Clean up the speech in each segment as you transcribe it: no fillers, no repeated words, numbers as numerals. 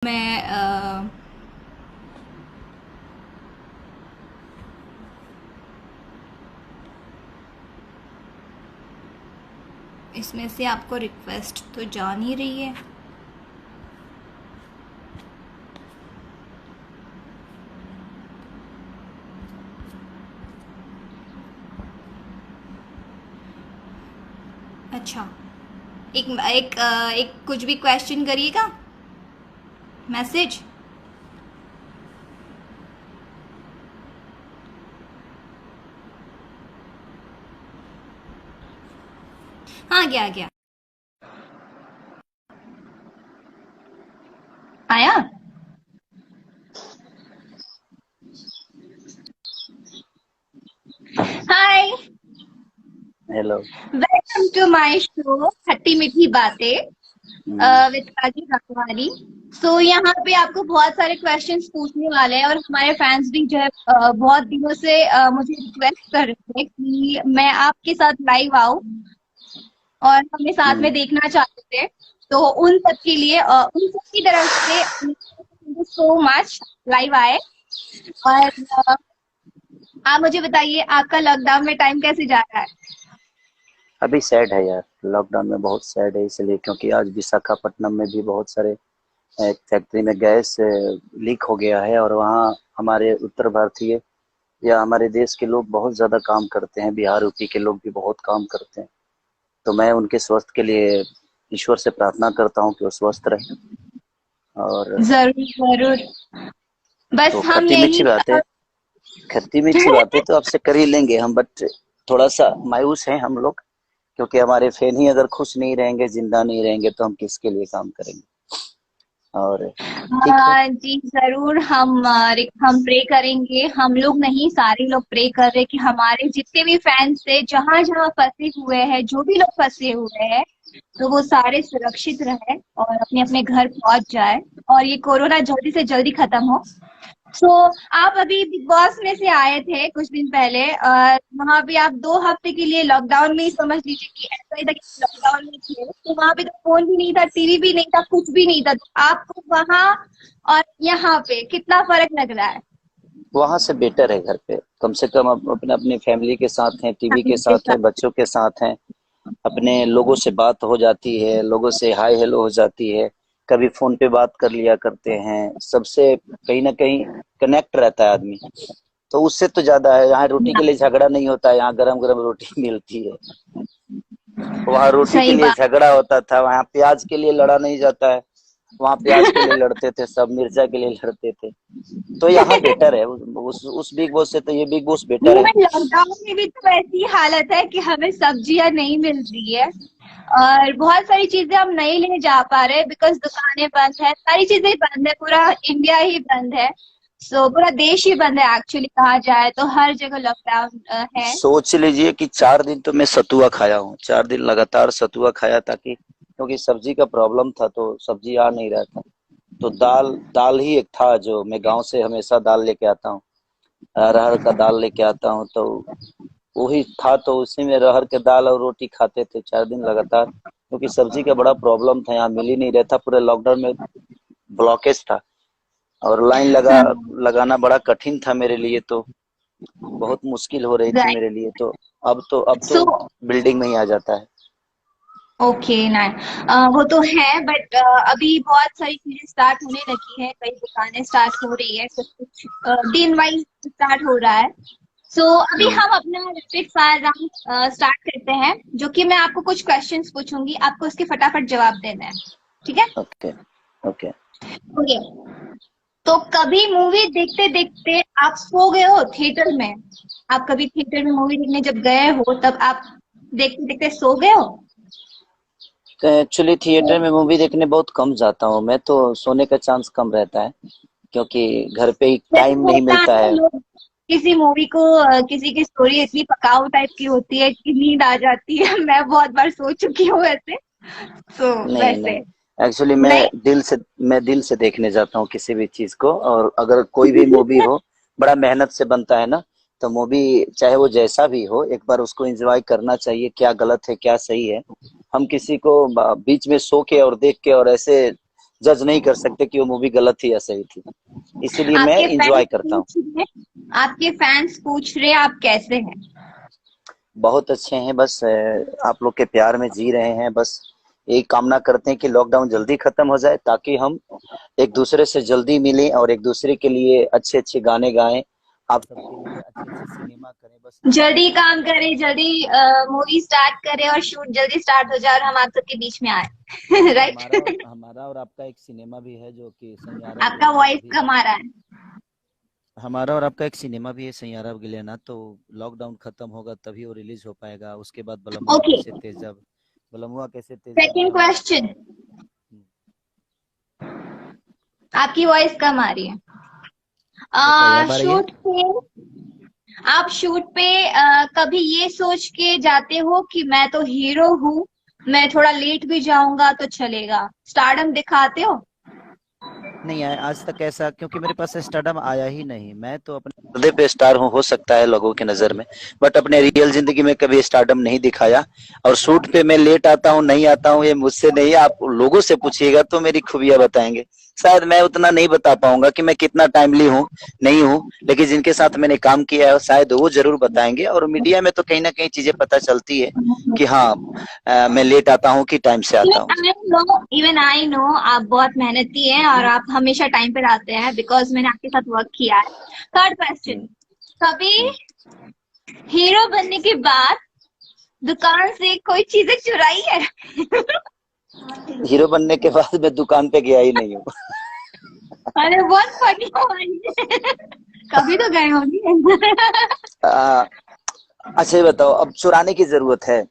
मैं इसमें से आपको रिक्वेस्ट तो जा नहीं रही है। अच्छा, एक कुछ भी क्वेश्चन करिएगा। मैसेज। हाँ, गया गया। आया। Hi. Hello. Welcome to my show खट्टी मीठी बातें विद राजी राघवानी। सो यहाँ पे आपको बहुत सारे क्वेश्चंस पूछने वाले हैं और हमारे फैंस भी जो है बहुत दिनों से मुझे रिक्वेस्ट कर रहे थे कि मैं आपके साथ लाइव आऊं और हमें साथ में देखना चाहते थे। तो उन सब के लिए उन सब की तरफ से thank you so much live आए। और आप मुझे बताइए आपका लॉकडाउन में टाइम कैसे जा रहा है। अभी सैड है यार, लॉकडाउन में बहुत सैड है इसलिए क्योंकि आज विशाखापट्टनम में भी बहुत सारे एक फैक्ट्री में गैस लीक हो गया है और वहाँ हमारे उत्तर भारतीय या हमारे देश के लोग बहुत ज़्यादा काम करते हैं। बिहार यूपी के लोग भी बहुत काम करते हैं, तो मैं उनके स्वास्थ्य के लिए ईश्वर से प्रार्थना करता हूँ कि वो स्वस्थ रहे। और जरूर जरूर। तो बस हम यही खट्टी मीठी बातें तो आपसे कर ही लेंगे हम, बट थोड़ा सा मायूस हैं हम लोग क्योंकि हमारे फैन ही अगर खुश नहीं रहेंगे, जिंदा नहीं रहेंगे तो हम किसके लिए काम करेंगे। और ठीक है। हाँ जी जरूर। हम प्रे करेंगे। हम लोग नहीं, सारे लोग प्रे कर रहे कि हमारे जितने भी फैंस थे जहां जहां फंसे हुए हैं, जो भी लोग फंसे हुए हैं, तो वो सारे सुरक्षित रहे और अपने अपने घर पहुंच जाए और ये कोरोना जल्दी से जल्दी खत्म हो। सो आप अभी बिग बॉस में से आए थे कुछ दिन पहले और वहां पे आप 2 हफ्ते के लिए लॉकडाउन में ही समझ लीजिए कि ऐसा ही था कि लॉकडाउन में थे। तो वहां पे तो फोन भी नहीं था, टीवी भी नहीं था, कुछ भी नहीं था। तो आपको वहां और यहाँ पे कितना फर्क लग रहा है। वहां से बेटर है, घर पे कम से कम अपने अपने फैमिली के साथ हैं, टीवी के फैमिली के साथ हैं, साथ। बच्चों के साथ हैं, अपने लोगों से बात हो जाती है, लोगों से हाय हेलो हो जाती है, कभी फोन पे बात कर लिया करते हैं सबसे। कहीं ना कहीं कनेक्ट रहता है आदमी, तो उससे तो ज्यादा है। यहाँ रोटी के लिए झगड़ा नहीं होता है, यहाँ गरम गरम रोटी मिलती है। वहाँ रोटी के सही लिए बात। झगड़ा होता था, वहाँ प्याज के लिए लड़ा नहीं जाता है। वहाँ प्याज के लिए लड़ते थे सब, मिर्चा के लिए लड़ते थे। तो यहाँ बेटर है, उस बिग बॉस से तो ये बिग बॉस बेटर है। इवन लॉकडाउन में भी तो ऐसी हालत है कि हमें सब्जियां नहीं मिल रही है और बहुत सारी चीजें हम नहीं ले जा पा रहे बिकॉज दुकानें बंद है, सारी चीजें बंद है, पूरा इंडिया ही बंद है। सो पूरा देश ही बंद है एक्चुअली कहा जाए तो, हर जगह लॉकडाउन है। सोच लीजिए कि 4 दिन तो मैं सतुआ खाया हूँ, 4 दिन लगातार सतुआ खाया, ताकि क्योंकि सब्जी का प्रॉब्लम था तो सब्जी आ नहीं रहा था। तो दाल दाल ही एक था, जो मैं गांव से हमेशा दाल लेके आता हूँ, अरहर का दाल लेके आता हूँ, तो वही था। तो उसी में अरहर के दाल और रोटी खाते थे 4 दिन लगातार, क्योंकि सब्जी का बड़ा प्रॉब्लम था, यहाँ मिल ही नहीं रहा था। पूरे लॉकडाउन में ब्लॉकेज था और लाइन लगाना बड़ा कठिन था मेरे लिए, तो बहुत मुश्किल हो रही थी राइट। मेरे लिए। तो अब तो सो बिल्डिंग में ही आ जाता है। Okay nine. वो तो है बट अभी बहुत सारी चीजें स्टार्ट होने लगी है, कई दुकानें स्टार्ट हो रही है, सब कुछ दिन वाइज स्टार्ट हो रहा है। सो अभी हम्म। हम अपना रैपिड फायर राउंड स्टार्ट करते हैं, जो कि मैं आपको कुछ क्वेश्चंस पूछूंगी, आपको उसके फटाफट जवाब देना है। ठीक है। ओके। ओके। ओके। तो कभी मूवी देखते देखते आप सो गए हो थिएटर में। आप कभी थिएटर में मूवी देखने जब गए हो तब आप देखते देखते सो गए हो। तो एक्चुअली थिएटर में मूवी देखने बहुत कम जाता हूँ मैं, तो सोने का चांस कम रहता है क्योंकि घर पे ही जैसे टाइम नहीं होता मिलता है है। लोग किसी मूवी को किसी की स्टोरी इतनी पकाऊ टाइप की होती है कि नींद आ जाती है। मैं बहुत बार सो चुकी हूँ ऐसे। तो नहीं वैसे नहीं, एक्चुअली नहीं। मैं दिल से देखने जाता हूँ किसी भी चीज को। और अगर कोई भी मूवी हो, बड़ा मेहनत से बनता है ना, तो मूवी चाहे वो जैसा भी हो, एक बार उसको एंजॉय करना चाहिए। क्या गलत है क्या सही है, हम किसी को बीच में सो के और देख के और ऐसे जज नहीं कर सकते कि वो मूवी गलत थी या सही थी, इसीलिए मैं आपके इंजॉय फैंस करता हूँ। पूछ आपके फैंस पूछ रहे आप कैसे हैं? बहुत अच्छे हैं, बस आप लोग के प्यार में जी रहे हैं। बस यही कामना करते हैं कि लॉकडाउन जल्दी खत्म हो जाए, ताकि हम एक दूसरे से जल्दी मिलें और एक दूसरे के लिए अच्छे अच्छे गाने गाएं, आप सबके लिए अच्छे अच्छे सिनेमा करें। बस जल्दी काम करें, जल्दी मूवी स्टार्ट करें और शूट जल्दी स्टार्ट हो जाए और हम आप सबके बीच में आए। क्योंकि राइट। हमारा और आपका एक सिनेमा भी है जो कि सैयारा आपका गिलियाना वॉइस अभी, कम आ रहा है। हमारा और आपका एक सिनेमा भी है सैयारा गिलियाना, तो लॉकडाउन खत्म होगा तभी वो रिलीज हो पाएगा। उसके बाद ओके, बलमुआ कैसे तेजाब भी सेकंड हम। क्वेश्चन। आपकी वॉइस कम आ रही है। बताइए, अब आ रही है? शूट पे आप शूट पे कभी ये सोच के जाते हो कि मैं तो हीरो हूँ, मैं थोड़ा लेट भी जाऊंगा तो चलेगा, स्टारडम दिखाते हो? नहीं आया आज तक ऐसा, क्योंकि मेरे पास स्टारडम आया ही नहीं। मैं तो अपने पर्दे पे स्टार हूँ, हो सकता है लोगों की नजर में, बट अपने रियल जिंदगी में कभी स्टारडम नहीं दिखाया। और शूट पे मैं लेट आता हूँ नहीं आता हूँ, ये मुझसे नहीं, आप लोगों से पूछिएगा तो मेरी खूबियां बताएंगे। शायद मैं उतना नहीं बता पाऊंगा कि मैं कितना टाइमली हूँ, नहीं हूँ, लेकिन जिनके साथ मैंने काम किया है शायद वो जरूर बताएंगे। और मीडिया में तो कहीं ना कहीं चीजें पता चलती है कि हाँ, मैं लेट आता हूँ कि टाइम से आता हूँ। इवन आई नो आप बहुत मेहनती हैं और आप हमेशा टाइम पे आते हैं, बिकॉज मैंने आपके साथ वर्क किया है। थर्ड क्वेश्चन, हम्म, कभी हम्म। हीरो बनने के बाद दुकान से कोई चीजें चुराई है? हीरो बनने के बाद मैं दुकान पे गया ही नहीं हूँ। अरे बहुत फनी हो रही है। कभी तो गए होंगे। आ, अच्छा ये बताओ, अब चुराने की जरूरत है?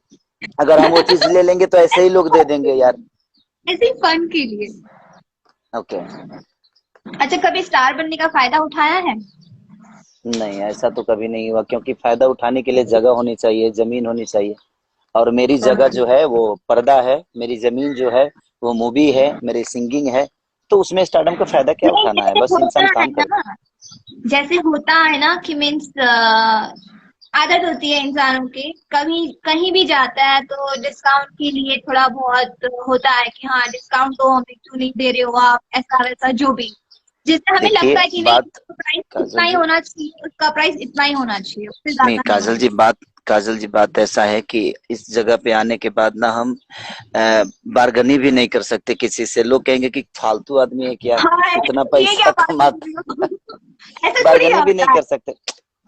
अगर हम वो चीज ले लेंगे तो ऐसे ही लोग दे देंगे यार। ऐसे फन के लिए। ओके। अच्छा, कभी स्टार बनने का फायदा उठाया है? नहीं, ऐसा तो कभी नहीं हुआ, क्योंकि फायदा उठाने के लिए जगह होनी चाहिए, जमीन होनी चाहिए। और मेरी जगह जो है वो पर्दा है, मेरी जमीन जो है वो मूवी है, मेरी सिंगिंग है। तो उसमें स्टारडम का फायदा क्या नहीं, उठाना है, बस इंसान काम करे। जैसे होता है ना कि मीन्स आदत होती है इंसानों की, कभी कहीं भी जाता है तो डिस्काउंट के लिए थोड़ा बहुत होता है कि हाँ डिस्काउंट तो हमें क्यों नहीं दे रहे हो आप, ऐसा वैसा जो भी, जिससे हमें देखिए लगता है कि नहीं बात, इसका प्राइस इतना काजल ही जी, होना चाहिए, उसका प्राइस इतना ही होना चाहिए, उससे नहीं ज्यादा नहीं होना चाहिए। काजल जी बात ऐसा है कि इस जगह पे आने के बाद ना हम बारगनी भी नहीं कर सकते किसी से। लोग कहेंगे कि फालतू आदमी है क्या, हाँ, इतना ये क्या पैसा बात कर रही कमाता। हो? ऐसा थोड़ी बारगेनिंग भी नहीं होता है। कर सकते।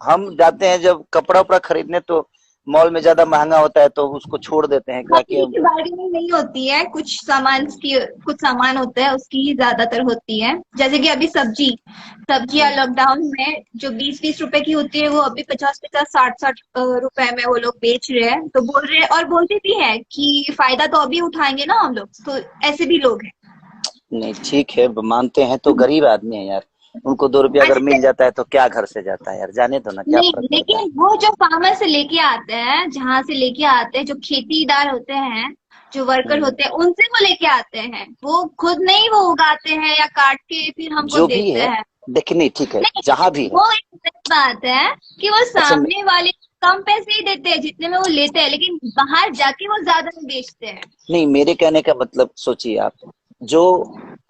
हम जाते हैं जब कपड़ा उपड़ा खरीदने, तो मॉल में ज्यादा महंगा होता है तो उसको छोड़ देते हैं ताकि सभी हम। की बार्गेनिंग नहीं होती है, कुछ सामान होते हैं उसकी ही ज्यादातर होती है। जैसे कि अभी सब्जियां लॉकडाउन में जो 20-20 रुपए की होती है, वो अभी 50-50, 60-60 रुपए में वो लोग बेच रहे हैं। तो बोल रहे हैं और बोलते भी हैं कि फायदा तो अभी उठाएंगे ना हम लोग, तो ऐसे भी लोग हैं। नहीं ठीक है, मानते हैं, तो गरीब आदमी है यार, उनको 2 रुपया अगर अच्छा, मिल जाता है तो क्या घर से जाता है यार, जाने दो ना, क्या नहीं फर्क पड़ता है। लेकिन वो जो फार्मर से लेके आते हैं, जहां से लेके आते हैं, जो खेतीदार होते हैं, जो वर्कर हम्म, होते हैं, उनसे वो लेके आते हैं, वो खुद नहीं वो उगाते हैं या काट के फिर हमको जो भी देते है, हैं। देखिए नहीं ठीक है, नहीं, जहां भी है। वो एक अलग बात है कि वो अच्छा सामने वाले कम पैसे ही देते हैं जितने में वो लेते हैं, लेकिन बाहर जाके वो ज्यादा में बेचते हैं। नहीं, मेरे कहने का मतलब सोचिए आप, जो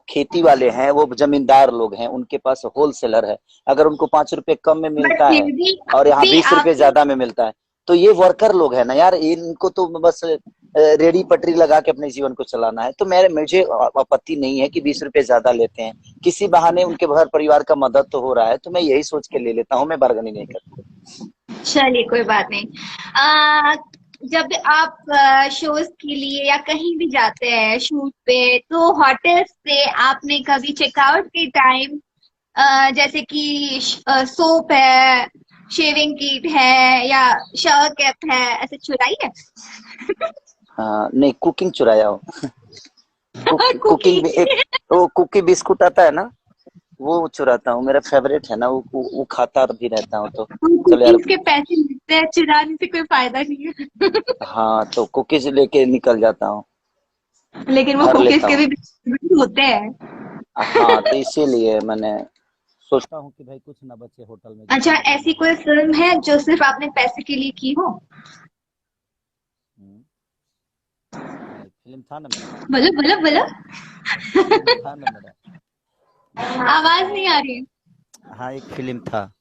खेती वाले हैं वो जमींदार लोग हैं, उनके पास होलसेलर है। अगर उनको 5 रुपए कम में बट मिलता फिर है भी और यहाँ भी 20 रुपए आपके ज्यादा में मिलता है, तो ये वर्कर लोग हैं ना यार, इनको तो बस रेडी पटरी लगा के अपने जीवन को चलाना है। तो मुझे आपत्ति नहीं है कि 20 रुपए ज्यादा लेते हैं, किसी बहाने उनके घर परिवार का मदद तो हो रहा है, तो मैं यही सोच के ले लेता हूँ, मैं बार्गेनिंग नहीं करता। चलिए कोई बात नहीं। जब आप शोज के लिए या कहीं भी जाते हैं शूट पे, तो होटल से आपने कभी चेकआउट के टाइम जैसे कि सोप है, शेविंग किट है या शावर कैप है, ऐसे चुराई है? नहीं, कुकिंग चुराया हो। कुकी। कुकिंग भी एक, वो कुकी बिस्कुट आता है ना, वो चुराता हूँ, मेरा फेवरेट है ना, वो खाता भी रहता हूँ तो। चलो यार, कुकीज के पैसे मिलते हैं, चुराने से कोई फायदा नहीं है। हाँ तो कुकीज लेके निकल जाता हूँ, लेकिन वो भर कुकीज लेता के हूँ। भी बिस्कुट होते हैं। हाँ तो इसीलिए मैंने सोचता हूँ कि भाई कुछ ना बचे होटल में अच्छा, जितना भी ऐसी मेहनत कोई है। फिल्म है जो सिर्फ आपने पैसे के लिए की हो? फिल्म था ना मेरा। बोलो बोलो बोलो। था ना मेरा। आवाज नहीं आ रही। हाँ, एक फिल्म था,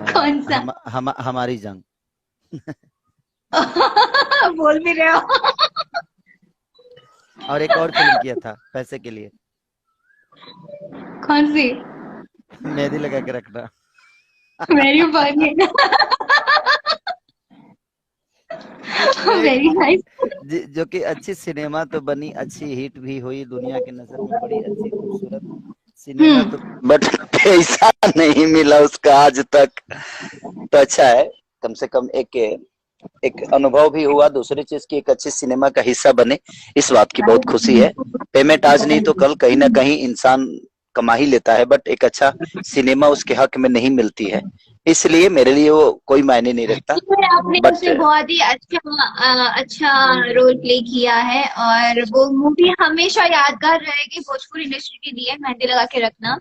कौन सा? हमारी जंग। बोल भी रहे हो। और एक और फिल्म किया था पैसे के लिए, कौन सी? मेहंदी लगा के रखना। Very funny. जिसमें एक वेरी नाइस। जो कि अच्छी सिनेमा तो बनी, अच्छी हिट भी हुई, दुनिया की नजर में बड़ी अच्छी खूबसूरत सिनेमा तो, हम्म। बट पैसा नहीं मिला उसका आज तक। तो अच्छा है, कम से कम एक एक अनुभव भी हुआ, दूसरी चीज की एक अच्छी सिनेमा का हिस्सा बने, इस बात की बहुत खुशी है। पेमेंट आज नहीं तो कल कहीं ना कहीं इंसान कमा ही लेता है, बट एक अच्छा सिनेमा उसके हक में नहीं मिलती है, इसलिए मेरे लिए वो कोई मायने नहीं रखता। फिर आपने बट उसमें बहुत ही अच्छा रोल प्ले किया है, और वो मूवी हमेशा यादगार रहेगी भोजपुरी इंडस्ट्री के लिए, मेहंदी लगा के रखना।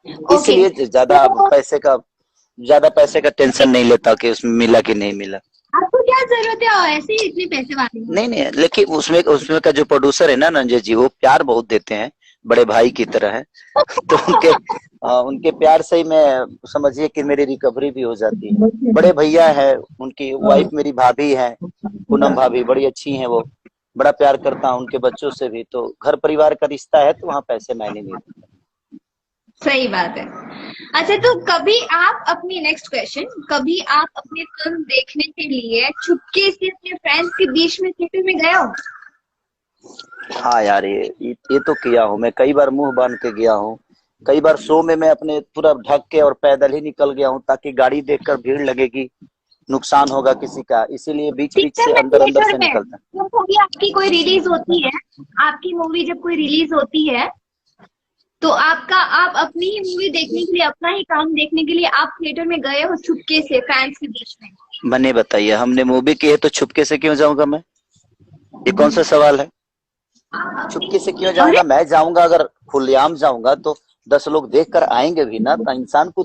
ओके। इसलिए तो ज्यादा पैसे का टेंशन नहीं लेता कि उसमें मिला कि नहीं मिला। आपको क्या जरूरत है ऐसे ही इतने पैसे वाले हो? नहीं नहीं, लेकिन उसमें उसमें का जो प्रोड्यूसर है ना रंजय जी, वो प्यार बहुत देते हैं, बड़े भाई की तरह है। तो उनके प्यार से ही मैं समझिए कि मेरी रिकवरी भी हो जाती है। बड़े भैया है, उनकी वाइफ मेरी भाभी है, पूनम भाभी, बड़ी अच्छी हैं वो, बड़ा प्यार करता हूँ उनके बच्चों से भी, तो घर परिवार का रिश्ता है तो वहाँ पैसे मायने नहीं रखते। सही बात है। अच्छा, तो कभी आप अपनी नेक्स्ट क्वेश्चन, कभी आप अपनी फिल्म देखने के लिए चुपके से अपने फ्रेंड्स के बीच में थिएटर में गए हो? हाँ यार, ये तो किया हूँ मैं, कई बार मुंह बांध के गया हूँ, कई बार शो में मैं अपने पूरा ढक के और पैदल ही निकल गया हूँ, ताकि गाड़ी देखकर भीड़ लगेगी, नुकसान होगा किसी का, इसीलिए बीच बीच पिक्चर से में, अंदर अंदर थिएटर से में निकलता। जब मूवी आपकी कोई रिलीज होती है, आपकी मूवी जब कोई रिलीज होती है, तो आप अपनी ही मूवी देखने के लिए, अपना ही काम देखने के लिए आप थिएटर में गए हो चुपके से फैंस के बीच में? मैंने बताइए, हमने मूवी की है तो छुपके से क्यों जाऊंगा मैं? ये कौन सा सवाल है? चुपके से क्यों अरे, जाऊंगा? मैं जाऊंगा, अगर खुलेआम जाऊंगा तो 10 लोग देख कर आएंगे भी ना, तो इंसान को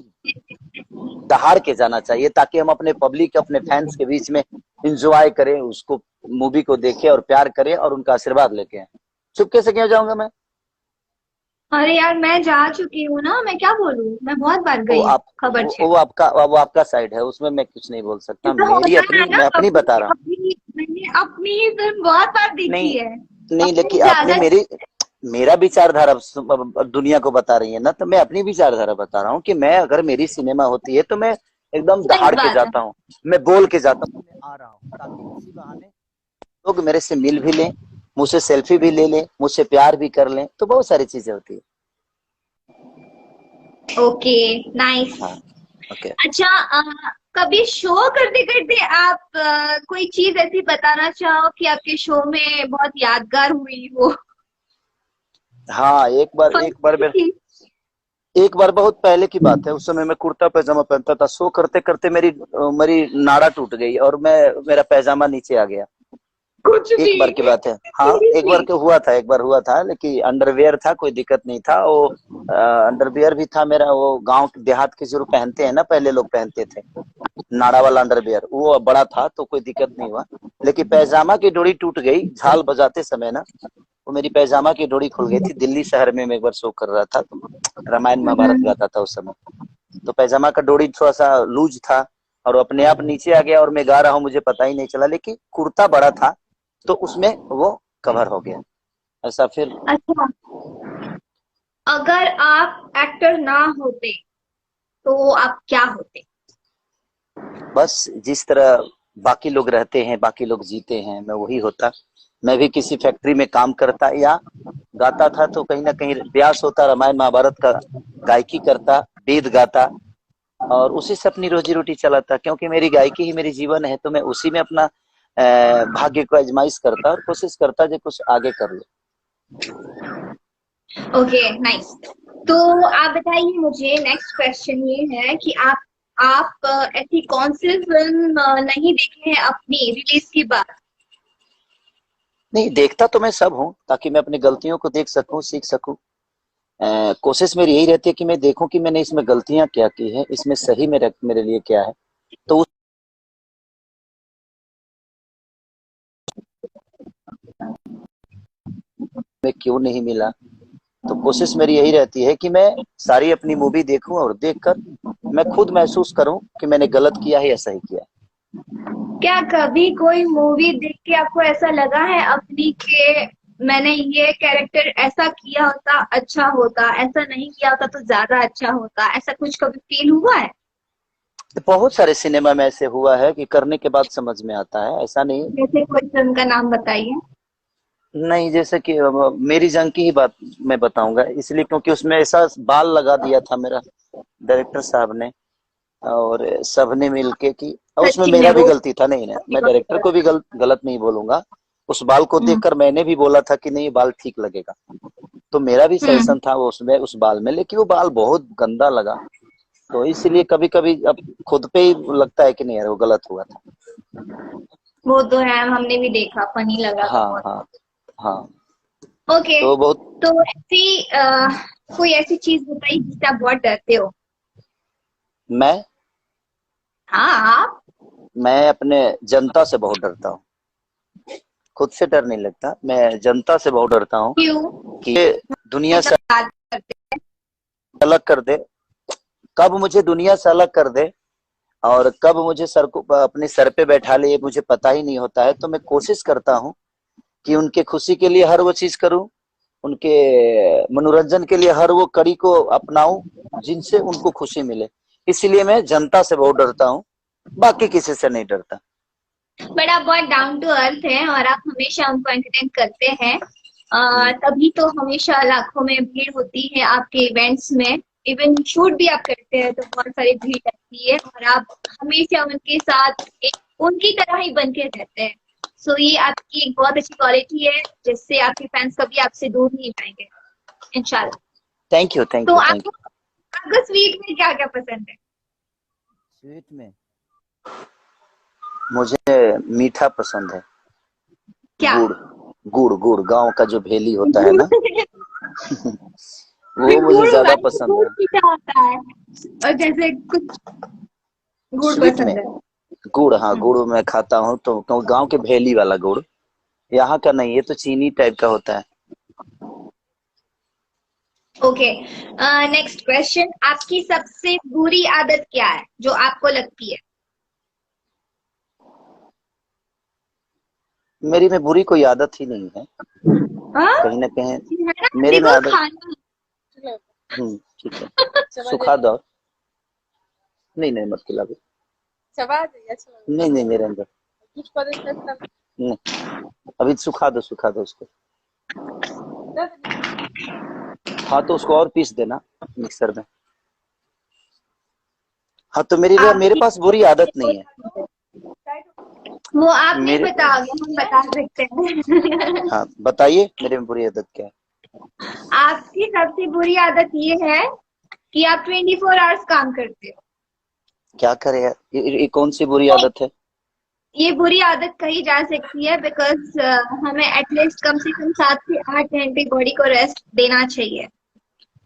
दहाड़ के जाना चाहिए, ताकि हम अपने पब्लिक, अपने फैंस के बीच में इंजॉय करें, उसको मूवी को देखें और प्यार करें और उनका आशीर्वाद लेके आए। चुपके से क्यों जाऊंगा मैं? अरे यार, मैं जा चुकी हूँ ना, मैं क्या बोलूँ, मैं बहुत बार वो गई हूँ आप खबर से। वो आपका साइड है, उसमें मैं कुछ नहीं बोल सकता, ऐसा मेरी होता है अपनी, ना, मैं अपनी बता अपनी रहा हूँ। अपनी मैंने अपनी ही फिल्म बहुत बार देखी नहीं है। नहीं, अपनी लेकिन आपने ज्यादा। मेरा विचारधारा दुनिया को बता रही है ना, तो मैं अपनी विचारधारा बता रहा हूँ कि मैं, अगर मेरी सिनेमा होती है तो मैं एकदम सही दहाड़ के बात है। जाता हूँ, मैं बोल के जाता हूँ मैं आ रहा हूँ, ताकि इसी बहाने लोग मेरे से मिल भी लें, मुझसे सेल्फी भी ले लें, मुझसे प्यार भी कर लें, तो बहुत सारी चीजें होती है। Okay, nice. हाँ, ओके। अच्छा, कभी शो करते करते आप कोई चीज ऐसी बताना चाहो कि आपके शो में बहुत यादगार हुई हो? हाँ, फनी थी? एक बार बहुत पहले की बात है, उस समय मैं कुर्ता पैजामा पहनता था, शो करते करते मेरी मेरी नाड़ा टूट गई और मेरा पैजामा नीचे आ गया। कुछ एक भी? बार की बात है। हाँ, एक सीरियसली? बार के हुआ था, एक बार हुआ था, लेकिन अंडरवियर था, कोई दिक्कत नहीं था वो। अंडरवियर भी था मेरा, वो गांव देहात के जो पहनते हैं ना, पहले लोग पहनते थे, नाड़ा वाला अंडरवियर, वो बड़ा था तो कोई दिक्कत नहीं हुआ। लेकिन पैजामा की डोरी टूट गई झाल बजाते समय ना, वो मेरी पैजामा की डोरी खुल गई थी। दिल्ली शहर में मैं एक बार शो कर रहा था, तो रामायण महाभारत गाता था उस समय, तो पैजामा का डोरी थोड़ा सा लूज था और अपने आप नीचे आ गया और मैं गा रहा हूँ, मुझे पता ही नहीं चला, लेकिन कुर्ता बड़ा था तो उसमें वो कवर हो गया। ऐसा फिर। अच्छा, अगर आप एक्टर ना होते तो आप क्या होते? बस जिस तरह बाकी लोग रहते हैं, बाकी लोग जीते हैं, मैं वही होता। मैं भी किसी फैक्ट्री में काम करता, या गाता था तो कहीं ना कहीं ब्यास होता, रामायण महाभारत का गायकी करता, वेद गाता, और उसी से अपनी रोजी रोटी चलाता, क्योंकि मेरी गायकी ही मेरी जीवन है, तो मैं उसी में अपना भाग्य को आजमाइश करता और कोशिश करता जो कुछ आगे कर लो। Okay, nice. तो आप बताइए मुझे, नेक्स्ट क्वेश्चन ये है कि आप ऐसी कौन सी फिल्म नहीं देखे हैं अपनी रिलीज के बाद? नहीं, देखता तो मैं सब हूँ, ताकि मैं अपनी गलतियों को देख सकूं, सीख सकूं। कोशिश मेरी यही रहती है कि मैं देखूं कि मैंने इसमें गलतियां क्या की है, इसमें सही मेरे लिए क्या है, तो क्यों नहीं मिला। तो कोशिश मेरी यही रहती है कि मैं सारी अपनी मूवी देखूं और देखकर मैं खुद महसूस करूं कि मैंने गलत किया है या सही किया। क्या कभी कोई मूवी देख के आपको ऐसा लगा है अपनी के मैंने ये कैरेक्टर ऐसा किया होता अच्छा होता, ऐसा नहीं किया होता तो ज्यादा अच्छा होता, ऐसा कुछ कभी फील हुआ है? बहुत सारे सिनेमा में ऐसे हुआ है कि करने के बाद समझ में आता है, ऐसा नहीं। जैसे कोई फिल्म का नाम बताइए। नहीं, जैसे कि मेरी जंग की ही बात मैं बताऊंगा, इसलिए क्योंकि उसमें ऐसा बाल लगा दिया था मेरा डायरेक्टर साहब ने और सबने मिलके कि, और उसमें सच्ची में मेरा भी वो गलती था। नहीं ना, मैं डायरेक्टर को भी गलत नहीं बोलूंगा। उस बाल को हम्म देखकर मैंने भी बोला था कि नहीं, ये बाल ठीक लगेगा, तो मेरा भी हम्म सजेशन था वो उसमें उस बाल में, लेकिन वो बाल बहुत गंदा लगा। तो इसलिए कभी कभी अब खुद पे ही लगता है कि नहीं यार वो गलत हुआ था। वो तो है, हमने भी देखा, फनी लगा था हाँ बहुत। हाँ हाँ। ओके। तो बहुत, तो ऐसी कोई ऐसी चीज बताइए जिससे आप बहुत डरते हो। मैं हाँ आप। मैं अपने जनता से बहुत डरता हूँ। खुद से डर नहीं लगता, मैं जनता से बहुत डरता हूँ क्यों? कि ये दुनिया मतलब से बात करते अलग कर दे। कब मुझे दुनिया से अलग कर दे और कब मुझे सर को अपने सर पे बैठा ले, ये मुझे पता ही नहीं होता है। तो मैं कोशिश करता हूँ कि उनके खुशी के लिए हर वो चीज करूँ, उनके मनोरंजन के लिए हर वो कड़ी को अपनाऊं जिनसे उनको खुशी मिले। इसीलिए मैं जनता से बहुत डरता हूँ, बाकी किसी से नहीं डरता। बट आप बहुत डाउन टू अर्थ हैं और आप हमेशा हमको एंटरटेन करते हैं। हम्म। तभी तो हमेशा लाखों में भीड़ होती है आपके इवेंट्स में। इवन शूट भी आप करते हैं तो बहुत सारी भीड़ लगती है और आप हमेशा उनके साथ एक उनकी तरह ही बन के रहते हैं। सो ये आपकी एक बहुत अच्छी क्वालिटी है जिससे आपके फैंस कभी आपसे दूर नहीं जाएंगे इंशाल्लाह। थैंक यू थैंक तो यू थैंक आपको आपको स्वीट में क्या क्या पसंद है? यू। स्वीट में मुझे मीठा पसंद है। क्या? गुड़, गुड़ गुड़ गांव का जो भेली होता है ना, वो मुझे गुड़ ज्यादा वाला पसंद गुड़ है। मीठा होता है और जैसे कुछ गुड़ स्वीट में पसंद है। गुड़, हाँ हम्म, गुड़ मैं खाता हूँ तो गांव के भेली वाला गुड़, यहाँ का नहीं, ये तो चीनी टाइप का होता है। ओके। नेक्स्ट क्वेश्चन, आपकी सबसे बुरी आदत क्या है जो आपको लगती है? मेरी में बुरी कोई आदत ही नहीं है, हाँ कहीं ना कहीं है ना, मेरे में देखो आदत। खाना। ठीक है, सुखा दो। नहीं नहीं मत खिला दो। नहीं नहीं मेरे अंदर नहीं, अभी सुखा दो उसको। हाँ तो उसको और पीस देना मिक्सर में। हाँ तो मेरे आपकी पास बुरी आदत नहीं है। वो आप नहीं मेरे बताओगे, हम बता सकते हैं। हाँ बताइए मेरे में बुरी आदत क्या है। आपकी सबसे बुरी आदत ये है कि आप 24 आवर्स काम करते हो। क्या करे यार, ये कौन सी बुरी आदत है। ये बुरी आदत कही जा सकती है बिकॉज हमें एटलीस्ट कम से कम 7 से 8 घंटे बॉडी को रेस्ट देना चाहिए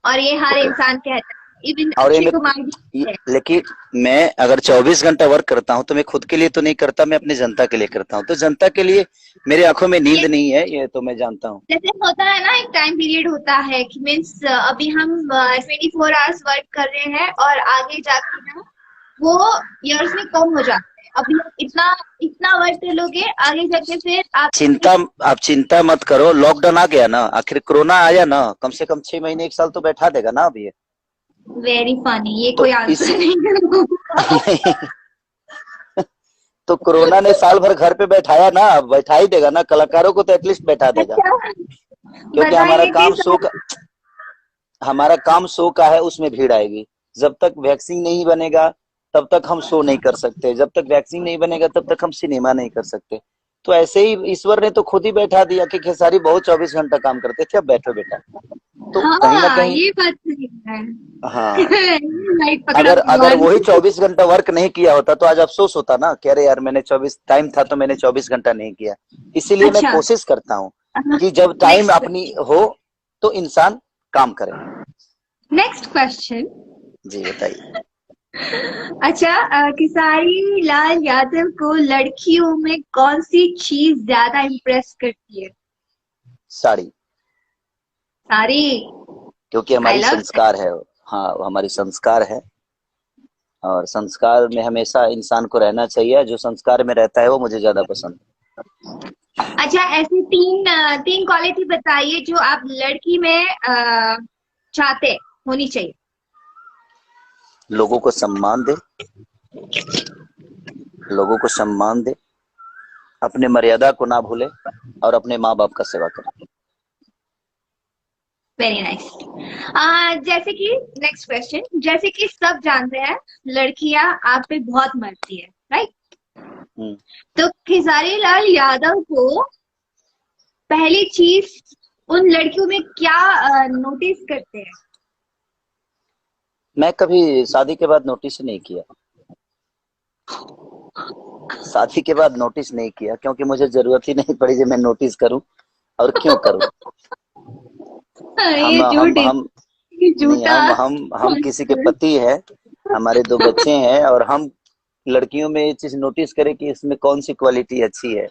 और ये हर ओके। इंसान कहता है, इवन और अक्षय कुमार भी है। लेकिन मैं अगर 24 घंटा वर्क करता हूँ तो मैं खुद के लिए तो नहीं करता, मैं अपनी जनता के लिए करता हूँ। तो जनता के लिए मेरे आंखों में नींद ये नहीं है, ये तो मैं जानता हूँ। जैसे होता है ना, एक टाइम पीरियड होता है कि मीन्स अभी हम 24 आवर्स वर्क कर रहे हैं और आगे जाके ना वो ईयर्स में कम हो जाते हैं। अभी आप इतना इतना वर्क कर लोगे, आगे जाके फिर आप चिंता आप चिंता मत करो, लॉकडाउन आ गया ना, आखिर कोरोना आया ना, कम से कम 6 महीने 1 साल तो बैठा देगा ना अभी ये। वेरी फनी, ये तो कोई इस आंसर नहीं है। तो कोरोना ने साल भर घर पे बैठाया ना, अब बैठा ही देगा ना, कलाकारों को तो एटलीस्ट बैठा देगा। अच्छा, क्योंकि बताइए कि हमारा काम शो का है, उसमें भीड़ आएगी। जब तक वैक्सीन नहीं बनेगा तब तक हम शो नहीं कर सकते, जब तक वैक्सीन नहीं बनेगा तब तक हम सिनेमा नहीं कर सकते। तो ऐसे ही ईश्वर ने तो खुद ही बैठा दिया कि खेसारी बहुत 24 घंटा काम करते थे, अब बैठो बेटा। तो कहीं ना हाँ कहीं, ये बात सही है। हाँ, लाइक पकड़ा अगर अगर भगवान। वही 24 घंटा वर्क नहीं किया होता तो आज अफसोस होता ना, कह रहे यार मैंने 24 टाइम था तो मैंने 24 घंटा नहीं किया। इसीलिए मैं अच्छा, कोशिश करता हूँ कि जब टाइम नेक्स्ट अपनी हो तो इंसान काम करे। Next question. जी बताइए। अच्छा, खेसारी लाल यादव को लड़कियों में कौन सी चीज ज्यादा इम्प्रेस करती है? साड़ी। सारी। क्योंकि आई हमारी लव। संस्कार है। हाँ, वो हमारी संस्कार है। और संस्कार में हमेशा इंसान को रहना चाहिए। जो संस्कार में रहता है वो मुझे ज्यादा पसंद अच्छा, ऐसी तीन क्वालिटी बताइए जो आप लड़की में चाहते होनी चाहिए। है। लोगों को सम्मान दे, लोगों को सम्मान दे, अपने मर्यादा को ना भूले, और अपने माँ बाप का सेवा करे। Very nice. जैसे कि नेक्स्ट क्वेश्चन, जैसे कि सब जानते हैं लड़कियां आप पे बहुत मरती है, राइट? हम्म। तो खेसारी लाल यादव को पहली चीज उन लड़कियों में क्या नोटिस करते हैं? मैं कभी शादी के बाद नोटिस नहीं किया। शादी के बाद नोटिस नहीं किया क्योंकि मुझे जरूरत ही नहीं पड़ी जो मैं नोटिस करूं। और क्यों करूं? हम ये हम झूठ है, हम ये नहीं, झूठा। हम किसी के पति हैं। हमारे दो बच्चे हैं, और हम लड़कियों में ये चीज नोटिस करें कि इसमें कौन सी क्वालिटी अच्छी है,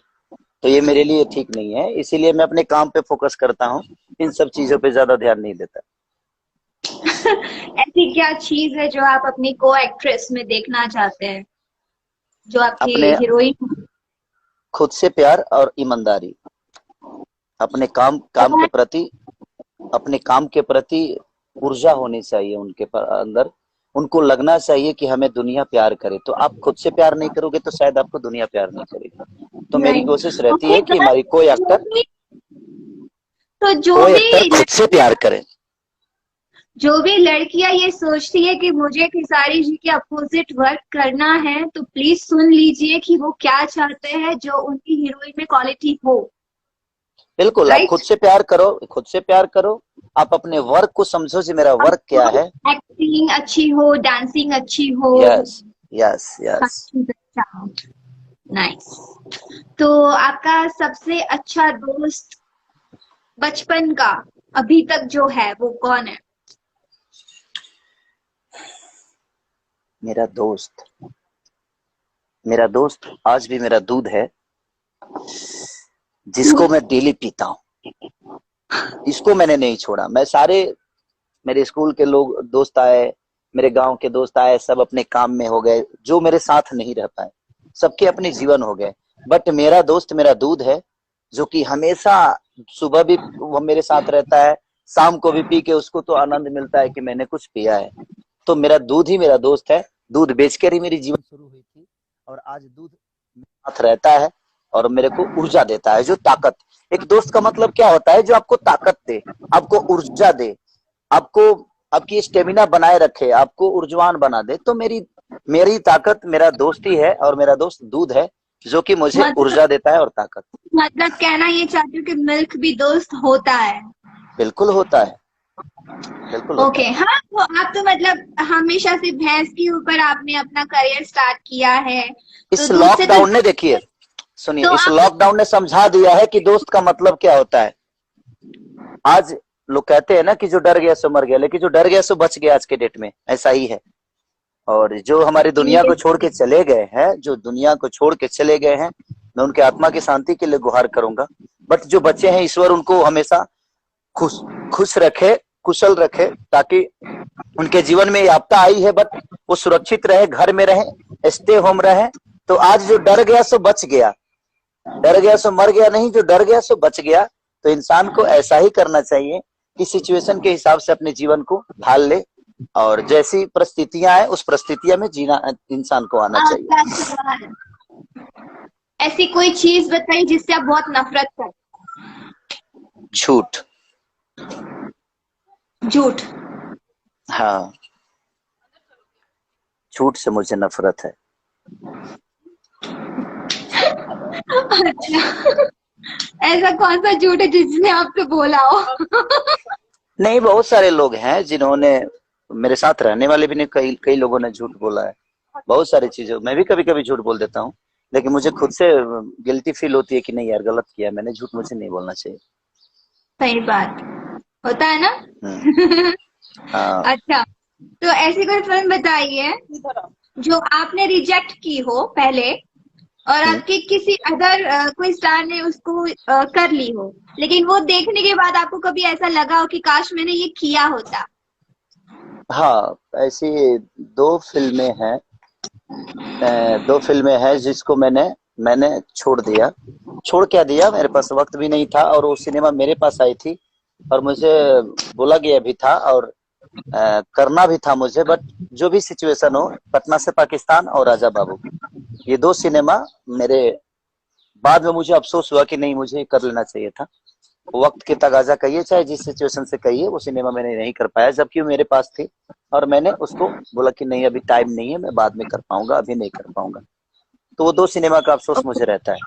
तो ये मेरे लिए ठीक नहीं है। इसीलिए मैं अपने काम पे फोकस करता हूँ, इन सब चीजों पे ज्यादा ध्यान नहीं देता। ऐसी क्या चीज है जो आप अपनी को एक्ट्रेस में देखना चाहते हैं, जो आपकी अपने हीरोइन? खुद से प्यार और ईमानदारी। अपने अपने काम के प्रति ऊर्जा होनी चाहिए उनके अंदर। उनको लगना चाहिए कि हमें दुनिया प्यार करे। तो आप खुद से प्यार नहीं करोगे तो शायद आपको दुनिया प्यार नहीं करेगी। तो मेरी नहीं, कोशिश रहती ओके है कि हमारी तो कोई एक्टर खुद से प्यार करे। जो भी लड़कियां ये सोचती है कि मुझे खेसारी जी के अपोजिट वर्क करना है, तो प्लीज सुन लीजिए कि वो क्या चाहते हैं जो उनकी हीरोइन में क्वालिटी हो। बिल्कुल, आप खुद राइट? से प्यार करो, खुद से प्यार करो। आप अपने वर्क को समझो कि मेरा वर्क क्या है। एक्टिंग अच्छी हो, डांसिंग अच्छी हो, यस, यस, यस। अच्छा हो। नाइस। तो आपका सबसे अच्छा दोस्त बचपन का अभी तक जो है वो कौन है? मेरा दोस्त, मेरा दोस्त आज भी मेरा दूध है, जिसको मैं डेली पीता हूँ। इसको मैंने नहीं छोड़ा। मेरे स्कूल के लोग दोस्त आए, मेरे गांव के दोस्त आए, सब अपने काम में हो गए। जो मेरे साथ नहीं रह पाए, सबके अपने जीवन हो गए। बट मेरा दोस्त मेरा दूध है, जो कि हमेशा सुबह भी वो मेरे साथ रहता है, शाम को भी पी के उसको तो आनंद मिलता है कि मैंने कुछ पिया है। तो मेरा दूध ही मेरा दोस्त है। दूध बेचकर ही मेरी जीवन शुरू हुई थी, और आज दूध मेरे साथ रहता है और मेरे को ऊर्जा देता है, जो ताकत। एक दोस्त का मतलब क्या होता है? जो आपको ताकत दे, आपको ऊर्जा दे, आपको आपकी स्टेमिना बनाए रखे, आपको ऊर्जवान बना दे। तो मेरी मेरी ताकत मेरा दोस्त ही है, और मेरा दोस्त दूध है, जो कि मुझे मतलब ऊर्जा देता है और ताकत। मतलब कहना ये चाहती हूँ कि मिल्क भी दोस्त होता है। बिल्कुल होता है, बिल्कुल होता ओके, है। हाँ, तो आप तो मतलब हमेशा से भैंस के ऊपर आपने अपना करियर स्टार्ट किया है, तो इस दूध से तो लॉकडाउन ने, देखिए सुनिए, तो इस आप लॉकडाउन ने समझा दिया है कि दोस्त का मतलब क्या होता है। आज लोग कहते हैं ना कि जो डर गया सो मर गया, लेकिन जो डर गया सो बच गया। आज के डेट में ऐसा ही है। और जो हमारी दुनिया को छोड़ के चले गए हैं, जो दुनिया को छोड़ के चले गए हैं, मैं उनके आत्मा की शांति के लिए गुहार करूंगा। बट जो बच्चे हैं, ईश्वर उनको हमेशा खुश खुश रखे, कुशल रखे, ताकि उनके जीवन में ये आपदा आई है, बट वो सुरक्षित रहे, घर में रहे, स्टे होम रहे। तो आज जो डर गया सो बच गया, डर गया सो मर गया नहीं, जो डर गया सो बच गया। तो इंसान को ऐसा ही करना चाहिए कि सिचुएशन के हिसाब से अपने जीवन को ढाल ले, और जैसी परिस्थितियां आए उस परिस्थितियों में जीना इंसान को आना चाहिए। आपका सवाल, ऐसी कोई चीज बताइए जिससे आप बहुत नफरत करते? झूठ। झूठ? हाँ, झूठ से मुझे नफरत है। अच्छा, ऐसा कौन सा झूठ है जिसने आपसे बोला हो? नहीं, बहुत सारे लोग हैं जिन्होंने, मेरे साथ रहने वाले भी ने, कई कई लोगों ने झूठ बोला है। बहुत सारी चीजों, मैं भी कभी कभी झूठ बोल देता हूँ, लेकिन मुझे खुद से गिल्टी फील होती है कि नहीं यार, गलत किया मैंने, झूठ मुझे नहीं बोलना चाहिए। सही बात, होता है ना? हाँ। अच्छा, तो ऐसी कोई फिल्म बताइए जो आपने रिजेक्ट की हो पहले, और आपके किसी अदर कोई स्टार ने उसको कर ली हो, लेकिन वो देखने के बाद आपको कभी ऐसा लगा हो कि काश मैंने ये किया होता? हाँ, ऐसी दो फिल्में हैं। दो फिल्में हैं जिसको मैंने मैंने छोड़ दिया। छोड़ क्या दिया, मेरे पास वक्त भी नहीं था और वो सिनेमा मेरे पास आई थी और मुझे बोला गया भी था और करना भी था मुझे, बट जो भी सिचुएशन हो, पटना से पाकिस्तान और राजा बाबू, ये दो सिनेमा मेरे, बाद में मुझे अफसोस हुआ कि नहीं, मुझे कर लेना चाहिए था। वक्त के तगाजा कहिए चाहे जिस सिचुएशन से कहिए, वो सिनेमा मैंने नहीं कर पाया जबकि वो मेरे पास थी और मैंने उसको बोला कि नहीं अभी टाइम नहीं है, मैं बाद में कर पाऊंगा, अभी नहीं कर पाऊंगा। तो वो दो सिनेमा का अफसोस मुझे रहता है।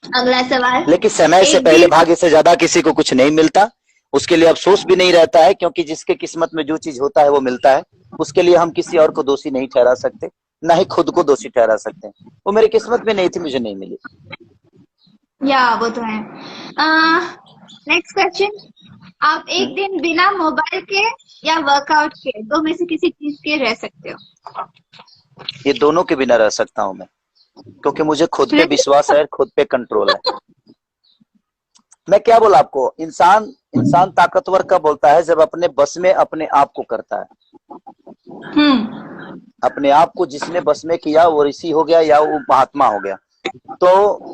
अगला सवाल। लेकिन समय से एक पहले दिन भाग्य से ज्यादा किसी को कुछ नहीं मिलता, उसके लिए अफसोस भी नहीं रहता है, क्योंकि जिसके किस्मत में जो चीज होता है वो मिलता है। उसके लिए हम किसी और को दोषी नहीं ठहरा सकते, ना ही खुद को दोषी ठहरा सकते हैं। वो मेरी किस्मत में नहीं थी, मुझे नहीं मिली। या वो तो है। Next question. आप एक दिन बिना मोबाइल के या वर्कआउट के, दो में से किसी चीज के रह सकते हो? ये दोनों के बिना रह सकता हूँ मैं, क्योंकि मुझे खुद पे विश्वास है, खुद पे कंट्रोल है। मैं क्या बोला आपको, इंसान इंसान ताकतवर कब बोलता है, जब अपने बस में अपने आप को करता है। अपने आप को जिसने बस में किया वो ऋषि हो गया या वो महात्मा हो गया। तो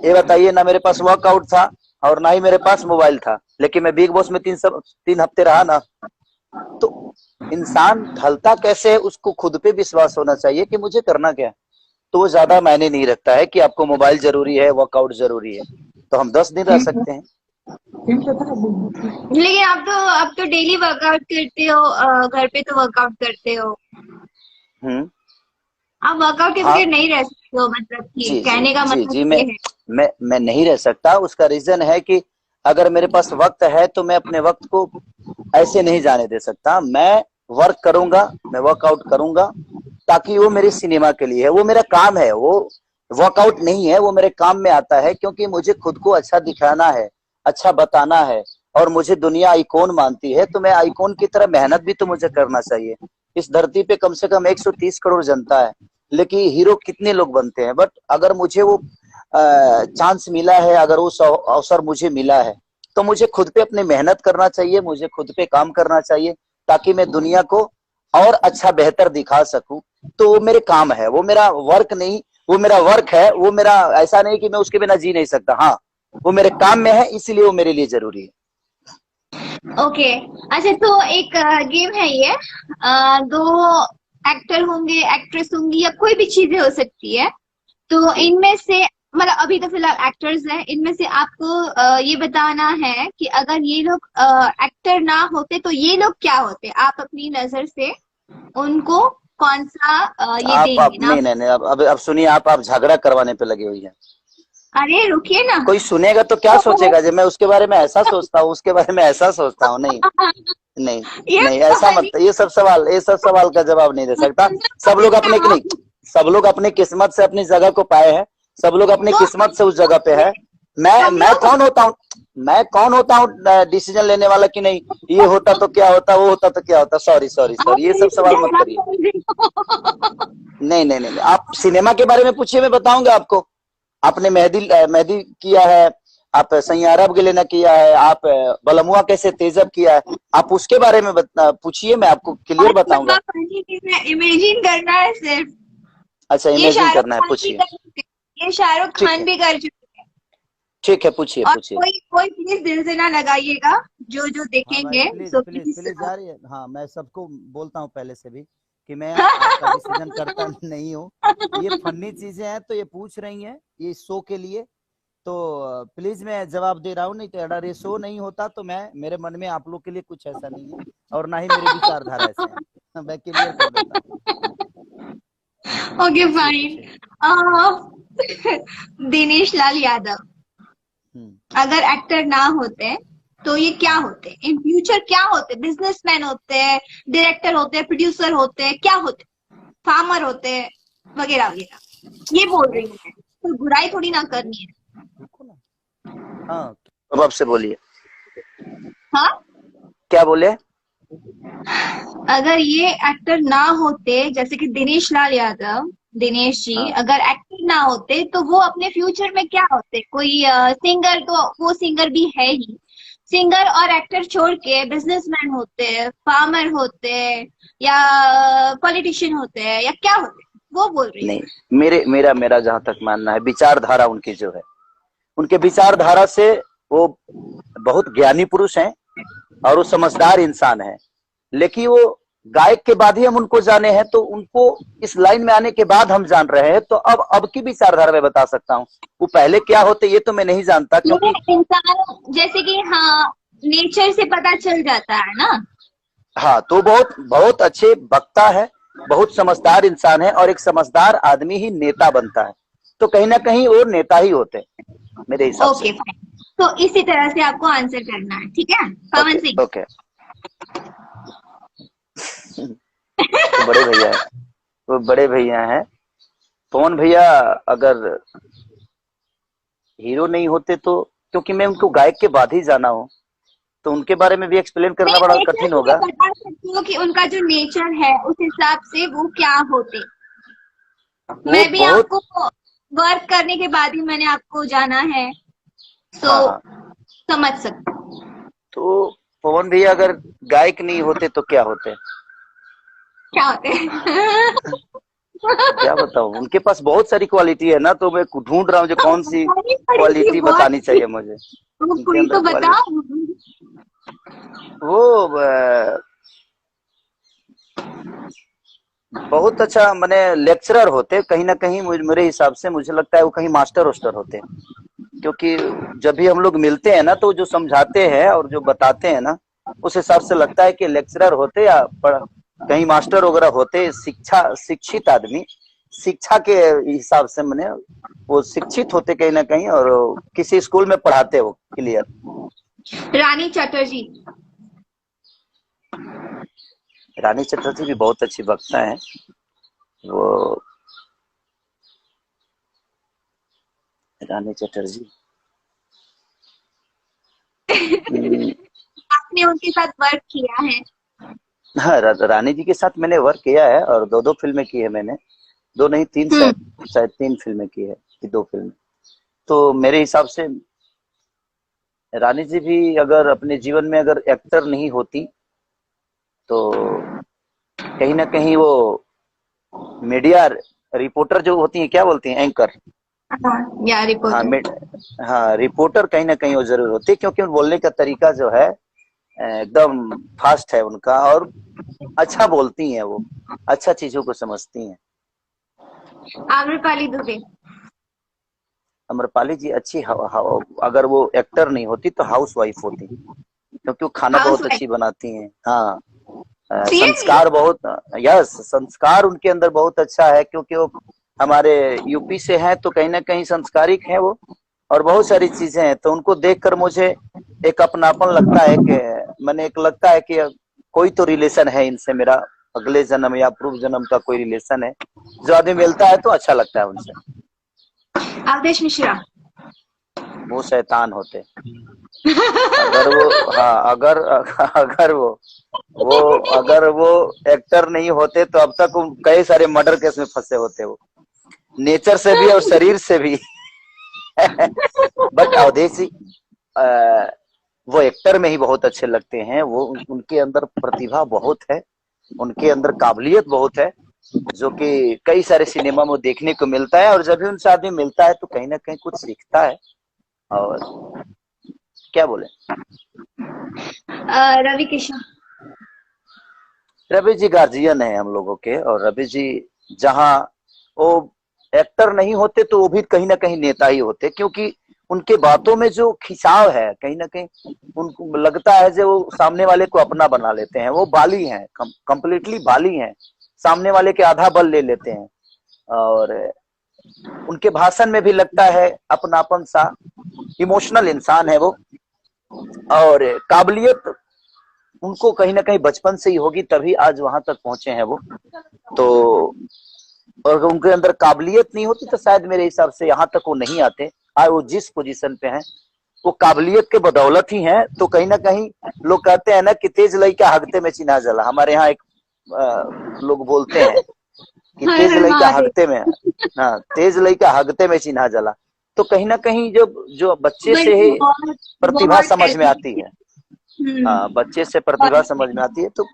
ये बताइए, ना मेरे पास वर्कआउट था और ना ही मेरे पास मोबाइल था, लेकिन मैं बिग बॉस में 3 हफ्ते रहा ना। तो इंसान ढलता कैसे है, उसको खुद पे विश्वास होना चाहिए कि मुझे करना क्या है। तो वो ज्यादा मायने नहीं रखता है कि आपको मोबाइल जरूरी है, वर्कआउट जरूरी है। तो हम 10 दिन रह सकते हैं। लेकिन आप तो डेली वर्कआउट करते हो, घर पे तो वर्कआउट करते हो। हम्म। आप वर्कआउट के हाँ बगैर नहीं रह सकते हो, मतलब कि जी जी कहने का जी जी, मतलब ये है। मैं नहीं रह सकता। उसका रीजन है कि अगर मेरे पास वक्त है तो मैं अपने वक्त को ऐसे नहीं जाने दे सकता। मैं वर्क करूंगा, मैं वर्कआउट करूंगा, ताकि वो मेरी सिनेमा के लिए है, वो मेरा काम है। वो वर्कआउट नहीं है, वो मेरे काम में आता है, क्योंकि मुझे खुद को अच्छा दिखाना है, अच्छा बताना है। और मुझे दुनिया आइकॉन मानती है, तो मैं आइकॉन की तरह मेहनत भी तो मुझे करना चाहिए। इस धरती पे कम से कम 130 करोड़ जनता है, लेकिन हीरो कितने लोग बनते हैं। बट अगर मुझे वो चांस मिला है, अगर वो अवसर मुझे मिला है, तो मुझे खुद पे अपनी मेहनत करना चाहिए, मुझे खुद पे काम करना चाहिए, ताकि मैं दुनिया को और अच्छा बेहतर दिखा सकूं। तो वो मेरे काम है, वो मेरा वर्क नहीं, वो मेरा वर्क है। वो मेरा ऐसा नहीं कि मैं उसके बिना जी नहीं सकता। हाँ, वो मेरे काम में है, इसीलिए वो मेरे लिए जरूरी है। ओके। अच्छा, तो एक गेम है ये। दो एक्टर होंगे, एक्ट्रेस होंगी, या कोई भी चीजें हो सकती है। तो इनमें से, मतलब अभी तो फिलहाल एक्टर्स हैं, इनमें से आपको ये बताना है कि अगर ये लोग एक्टर ना होते तो ये लोग क्या होते। आप अपनी नजर से उनको कौन सा ये आप देंगे ना? नहीं नहीं नहीं, अब सुनिए, आप झगड़ा करवाने पे लगे हुई हैं। अरे रुकिए ना। कोई सुनेगा तो क्या तो सोचेगा, जब मैं उसके बारे में ऐसा सोचता हूँ, उसके बारे में ऐसा सोचता हूँ। नहीं नहीं ये नहीं, ऐसा मत, ये सब सवाल का जवाब नहीं दे सकता। सब लोग अपने की नहीं, सब लोग अपनी किस्मत से अपनी जगह को पाए हैं। सब लोग अपनी तो किस्मत से उस जगह पे है। मैं हम मैं लोग कौन होता हूँ, मैं कौन होता हूँ डिसीजन लेने वाला कि नहीं, ये होता तो क्या होता, वो होता तो क्या होता। सॉरी सॉरी आप सॉरी, ये मेरी सब सवाल मत झगड़ा करिए। कर रही हो। नहीं नहीं नहीं, आप सिनेमा के बारे में पूछिए, मैं बताऊंगा आपको। आपने मेहंदी किया है, आप सैयारा गिले किया है, आप बलमुआ कैसे तेजब किया है, आप उसके बारे में पूछिए, मैं आपको क्लियर बताऊंगा। इमेजिन करना है सिर्फ। अच्छा, ये इमेजिन शाहरुख करना है, खान भी पूछिए। कर चुके ये शाहरुख ठीक खान है, भी कर चुके हैं। ठीक है, पूछिए और पूछिए। कोई कोई प्लीज दिल से ना लगाइएगा, जो जो हाँ भाई, देखेंगे please so please please. Please यार, हाँ मैं सबको बोलता हूँ पहले से भी कि मैं आपका डिसीजन करता नहीं हूँ। ये फनी चीजें हैं तो ये पूछ रही हैं, ये शो के लिए। तो प्लीज मैं जवाब दे रहा हूँ, नहीं तो अगर ये शो नहीं होता तो मैं, मेरे मन में आप लोग के लिए कुछ ऐसा नहीं है और ना ही मेरे विचारधारा ऐसे हैं। मैं क्लियर कर देता हूँ। ओके पूछिए फाइन। पूछिए। दिनेश लाल यादव हम्म। अगर एक्टर ना होते तो ये क्या हाँ, होते, इन फ्यूचर क्या होते? बिजनेसमैन होते, डायरेक्टर होते, प्रोड्यूसर होते, क्या होते? फार्मर होते, वगैरह वगैरह। ये बोल रही हूँ मैं, कोई बुराई थोड़ी ना करनी है। रुको ना। हाँ, अब आपसे बोलिए, हाँ, क्या बोले। अगर ये एक्टर ना होते, जैसे कि दिनेश लाल यादव, दिनेश जी हाँ अगर एक्टर ना होते तो वो अपने फ्यूचर में क्या होते? कोई सिंगर, तो वो सिंगर भी है ही। सिंगर और एक्टर छोड़ के बिजनेसमैन होते, फार्मर होते, या पॉलिटिशियन होते हैं, या क्या होते? वो बोल रही हूँ। नहीं, मेरे मेरा मेरा जहां तक मानना है, विचारधारा उनकी जो है, उनके विचारधारा से वो बहुत ज्ञानी पुरुष हैं और वो समझदार इंसान है। लेकिन वो गायक के बाद ही हम उनको जाने हैं, तो उनको इस लाइन में आने के बाद हम जान रहे हैं। तो अब की विचारधारा मैं बता सकता हूँ, वो पहले क्या होते ये तो मैं नहीं जानता, क्योंकि ये इंसान जैसे कि, हाँ, नेचर से पता चल जाता है ना। हाँ, तो बहुत बहुत अच्छे वक्ता है, बहुत समझदार इंसान है, और एक समझदार आदमी ही नेता बनता है। तो कहीं ना कहीं वो नेता ही होते हैं मेरे हिसाब से। Okay fine. तो इसी तरह से आपको आंसर करना है, ठीक है पवन ओके सिंह? ओके। तो बड़े भैया है, वो बड़े भैया हैं। पवन भैया अगर हीरो नहीं होते तो, क्योंकि मैं उनको गायक के बाद ही जाना हूँ, तो उनके बारे में भी एक्सप्लेन करना नहीं, बड़ा नेचर कठिन से मैं होगा। बता सकती हूँ कि उनका जो नेचर है उस हिसाब से वो क्या होते। वो मैं भी बहुत, आपको वर्क करने के बाद ही मैंने आपको जाना है, सो हाँ हाँ। समझ सकते हो। तो पवन भैया अगर गायक नहीं होते तो क्या होते? क्या होते क्या बताऊं, उनके पास बहुत सारी क्वालिटी है ना, तो मैं ढूंढ रहा हूँ जो तो कौन सी बतानी पड़ेगी क्वालिटी बहुत बतानी चाहिए मुझे। तो उनके कोई अंदर तो क्वालिटी, बताओ। वो बहुत अच्छा मैंने लेक्चरर होते कहीं ना कहीं, मेरे हिसाब से मुझे लगता है वो कहीं मास्टर वोस्टर होते। क्योंकि जब भी हम लोग मिलते हैं ना, तो जो समझाते हैं और जो बताते हैं ना, उस हिसाब से लगता है कि लेक्चरर होते या कहीं मास्टर वगैरह होते, शिक्षित आदमी, शिक्षा के हिसाब से मैंने, वो शिक्षित होते कहीं ना कहीं, और किसी स्कूल में पढ़ाते हो क्लियर। रानी चटर्जी। रानी चटर्जी भी बहुत अच्छी वक्ता है वो, रानी चटर्जी। आपने उनके साथ वर्क किया है? हाँ, रानी जी के साथ मैंने वर्क किया है, और दो दो फिल्में की है मैंने। दो नहीं, तीन, शायद हम्म। शायद तीन फिल्में की है कि दो फिल्में। तो मेरे हिसाब से रानी जी भी अगर अपने जीवन में अगर एक्टर नहीं होती, तो कहीं ना कहीं वो मीडिया रिपोर्टर जो होती है, क्या बोलती हैं, एंकर। हाँ, या हाँ, रिपोर्टर। हाँ, रिपोर्टर कहीं ना कहीं वो जरूर होती है, क्योंकि उन बोलने का तरीका जो है एकदम फास्ट है उनका, और अच्छा बोलती हैं वो, अच्छा चीजों को समझती हैं। आम्रपाली दुबे। अमरपाली जी अच्छी अगर वो एक्टर नहीं होती तो हाउस वाइफ होती, क्योंकि वो खाना हाउस बहुत वाइफ। अच्छी बनाती हैं। हाँ, सीरियसली? संस्कार बहुत, यस, संस्कार उनके अंदर बहुत अच्छा है, क्योंकि वो हमारे यूपी से हैं, तो कहीं ना कहीं संस्कारिक है वो, और बहुत सारी चीजें हैं। तो उनको देखकर मुझे एक अपनापन लगता है कि मैंने एक लगता है कि कोई तो रिलेशन है इनसे मेरा, अगले जन्म या पूर्व जन्म का कोई रिलेशन है। जो आदमी मिलता है तो अच्छा लगता है उनसे। अवधेश मिश्रा। वो शैतान होते अगर वो, हाँ, अगर वो अगर वो एक्टर नहीं होते तो अब तक कई सारे मर्डर केस में फंसे होते वो, नेचर से भी और शरीर से भी। बट अवधेश जी वो एक्टर में ही बहुत अच्छे लगते हैं। वो उनके अंदर प्रतिभा बहुत है, उनके अंदर काबिलियत बहुत है, जो कि कई सारे सिनेमा में देखने को मिलता है। और जब भी उनसे आदमी मिलता है तो कहीं ना कहीं कुछ सीखता है। और क्या बोले, रवि किशन। रवि जी गार्जियन है हम लोगों के, और रवि जी जहाँ वो एक्टर नहीं होते तो वो भी कहीं ना कहीं नेता ही होते, क्योंकि उनके बातों में जो खिंचाव है, कहीं ना कहीं उनको लगता है जो वो सामने वाले को अपना बना लेते हैं। वो बाली हैं, कंप्लीटली बाली हैं, सामने वाले के आधा बल ले लेते हैं। और उनके भाषण में भी लगता है अपनापन सा, इमोशनल इंसान है वो। और काबिलियत उनको कहीं ना कहीं बचपन से ही होगी, तभी आज वहां तक पहुंचे हैं वो। तो और उनके अंदर काबिलियत नहीं होती तो शायद मेरे हिसाब से यहाँ तक वो नहीं आते। आज वो जिस पोजीशन पे हैं वो काबिलियत के बदौलत ही हैं। तो कहीं ना कहीं लोग कहते हैं ना कि तेज लइका हगते में चिन्हा जला, हमारे यहाँ एक लोग बोलते हैं कि हर तेज हर लई का महादेव। हगते में, हाँ तेज लई का हगते में चिन्हा जला। तो कहीं ना कहीं जो जो बच्चे बट से ही बहुत प्रतिभा बहुत समझ में हेल्पफुल आती थी। है, हाँ बच्चे से प्रतिभा बहुत। समझ में आती है, तो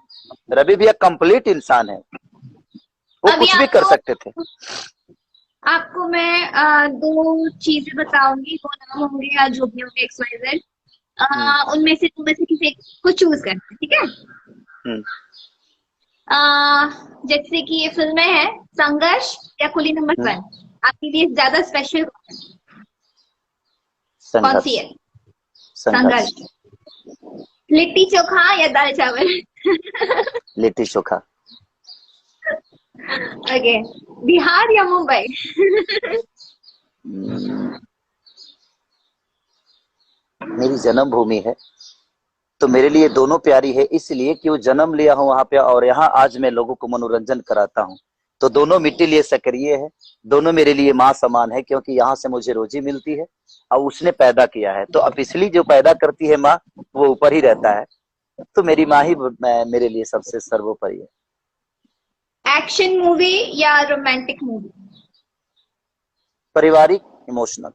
रवि भैया कंप्लीट इंसान है, वो अभी कुछ भी कर आपको सकते थे। आपको मैं दो चीजें बताऊंगी, वो नाम होंगे या जो भी होंगे XYZ। हम्म उनमें से तुम में से किसी एक को चूज करना है, ठीक है। हम्म जैसे कि ये फिल्में हैं, संघर्ष या कुली नंबर हम्म 1, आपके लिए ज्यादा स्पेशल कौन सी संघर्ष। है? संघर्ष। संघर्ष। लिट्टी चोखा या दाल चावल? लिट्टी चोखा। ओके। बिहार या मुंबई? हम्म, मेरी जन्मभूमि है, तो मेरे लिए दोनों प्यारी है, इसलिए कि वो जन्म लिया हूँ वहां पे और यहाँ आज मैं लोगों को मनोरंजन कराता हूँ। तो दोनों मिट्टी लिए सक्रिय है, दोनों मेरे लिए माँ समान है, क्योंकि यहाँ से मुझे रोजी मिलती है और उसने पैदा किया है। तो अब इसलिए जो पैदा करती है माँ, वो ऊपर ही रहता है, तो मेरी माँ ही मेरे लिए सबसे सर्वोपरि है। एक्शन मूवी या रोमांटिक मूवी? पारिवारिक, इमोशनल,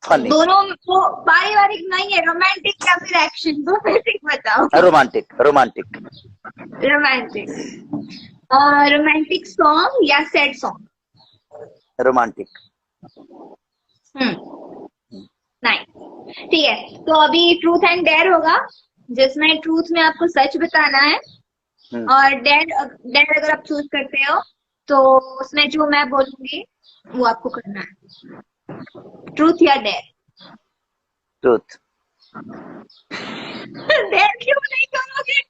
फनी। दोनों को पारिवारिक नहीं है, रोमांटिक या फिर एक्शन, दो में से एक बताओ। Romantic. Romantic. Romantic. Romantic song या सैड सॉन्ग? रोमांटिक। नाइस। ठीक है, तो अभी ट्रूथ एंड डेयर होगा, जिसमें ट्रूथ में आपको सच बताना है, और डेयर डेयर अगर आप चूज करते हो तो उसमें जो मैं बोलूंगी वो आपको करना है। ट्रूथ या डेयर? ट्रूथ। डेयर क्यों नहीं करोगे?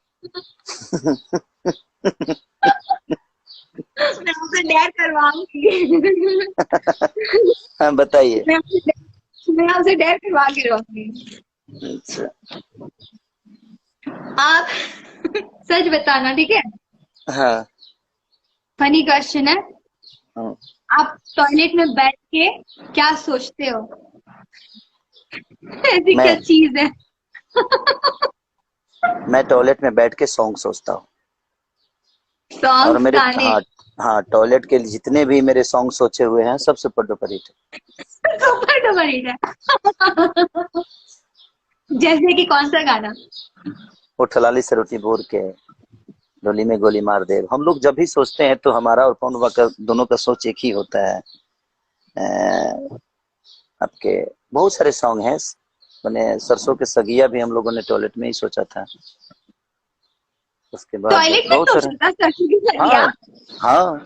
मैं आपसे डेयर करवाऊंगी। हाँ बताइए। मैं आपसे डेयर करवा के रहूंगी। अच्छा। आप सच बताना, ठीक है। हाँ फनी क्वेश्चन है। हाँ। आप टॉयलेट में बैठ के क्या सोचते हो? ऐसी क्या मैं चीज है? मैं टॉयलेट में बैठ के सॉन्ग सोचता हूँ, और सॉन्ग्स, मेरे, गाने? हाँ हाँ, टॉयलेट के जितने भी मेरे सॉन्ग सोचे हुए हैं सब सुपर डुपर हिट है। सुपर डुपर हिट है। जैसे कि कौन सा गाना? वो ठलाली से रोटी बोर के, डोली में गोली मार दे। हम लोग जब भी सोचते हैं तो हमारा और पवनवा का दोनों का सोच एक ही होता है। आपके बहुत सारे सॉन्ग हैं, मैंने सरसों के सगिया भी हम लोगों ने टॉयलेट में ही सोचा था। उसके बाद टॉयलेट में बहुत सारे। सोचा था सरसों की सब्जियां? हाँ हाँ,